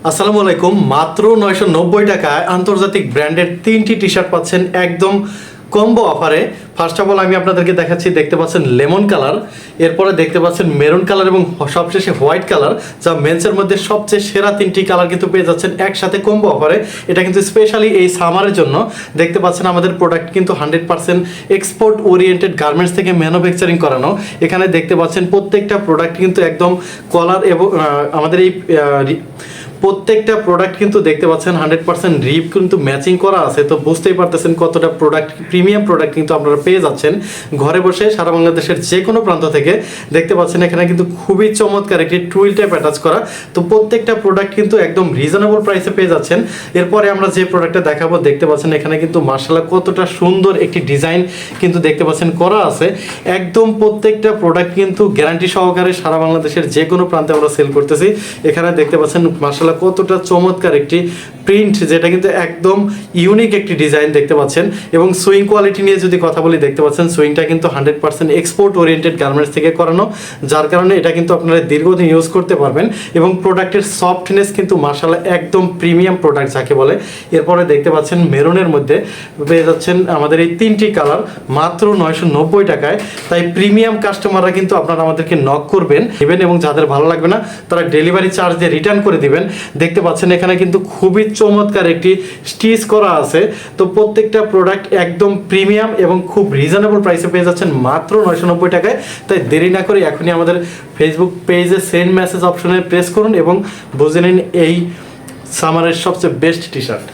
আসসালামু আলাইকুম। মাত্র 990 টাকায় আন্তর্জাতিক ব্র্যান্ডের 3টি টি শার্ট পাচ্ছেন একদম কম্বো অফারে। ফার্স্ট অফ অল আমি আপনাদেরকে দেখাচ্ছি, দেখতে পাচ্ছেন লেমন কালার, এরপরে দেখতে পাচ্ছেন মেরুন কালার এবং সবশেষে হোয়াইট কালার, যা মেন্সের মধ্যে সবচেয়ে সেরা 3টি কালার কিন্তু পেয়ে যাচ্ছেন একসাথে কম্বো অফারে। এটা কিন্তু স্পেশালি এই সামারের জন্য। দেখতে পাচ্ছেন আমাদের প্রোডাক্ট কিন্তু 100% এক্সপোর্ট ওরিয়েন্টেড গার্মেন্টস থেকে ম্যানুফ্যাকচারিং করানো। এখানে দেখতে পাচ্ছেন প্রত্যেকটা প্রোডাক্ট কিন্তু একদম কলার এবং আমাদের এই প্রত্যেকটা প্রোডাক্ট কিন্তু দেখতে পাচ্ছেন 100% রিপ কিন্তু ম্যাচিং করা আছে। তো বুঝতেই পারতেছেন কতটা প্রোডাক্ট, প্রিমিয়াম প্রোডাক্ট কিন্তু আপনারা পেয়ে যাচ্ছেন ঘরে বসে সারা বাংলাদেশের যে কোনো প্রান্ত থেকে। দেখতে পাচ্ছেন এখানে কিন্তু খুবই চমৎকার একটি টুইল টাইপ অ্যাটাচ করা। তো প্রত্যেকটা প্রোডাক্ট কিন্তু একদম রিজনেবল প্রাইসে পেয়ে যাচ্ছেন। এরপরে আমরা যে প্রোডাক্টটা দেখাবো, দেখতে পাচ্ছেন এখানে কিন্তু মার্শাল্লাহ কতটা সুন্দর একটি ডিজাইন কিন্তু দেখতে পাচ্ছেন করা আছে। একদম প্রত্যেকটা প্রোডাক্ট কিন্তু গ্যারান্টি সহকারে সারা বাংলাদেশের যে কোনো প্রান্তে আমরা সেল করতেছি। এখানে দেখতে পাচ্ছেন মার্শাল্লাহ কতটা চমৎকার একটি প্রিন্ট, যেটা কিন্তু একদম ইউনিক একটি ডিজাইন দেখতে পাচ্ছেন। এবং সুইং কোয়ালিটি নিয়ে যদি কথা বলি, দেখতে পাচ্ছেন সুইংটা কিন্তু 100% এক্সপোর্ট ওরিয়েন্টেড গার্মেন্টস থেকে করানো, যার কারণে এটা কিন্তু আপনারা দীর্ঘদিন ইউজ করতে পারবেন। এবং প্রোডাক্টের সফটনেস কিন্তু মার্শাল্লাহ একদম প্রিমিয়াম প্রোডাক্ট যাকে বলে। এরপরে দেখতে পাচ্ছেন মেরুনের মধ্যে পেয়ে যাচ্ছেন আমাদের এই 3টি কালার মাত্র 990 টাকায়। তাই প্রিমিয়াম কাস্টমাররা কিন্তু আপনারা আমাদেরকে নক করবেন এবং যাদের ভালো লাগবে না তারা ডেলিভারি চার্জ দিয়ে রিটার্ন করে দিবেন। দেখতে পাচ্ছেন এখানে কিন্তু খুবই চমৎকার একটি স্টিচ করা আছে। তো প্রত্যেকটা প্রোডাক্ট একদম প্রিমিয়াম এবং খুব রিজনেবল প্রাইসে পেয়ে যাচ্ছেন মাত্র 990 টাকায়। তাই দেরি না করে এখনই আমাদের ফেসবুক পেজে সেন্ড মেসেজ অপশনে প্রেস করুন এবং বুঝে নিন এই সামারের সবচেয়ে বেস্ট টি শার্ট।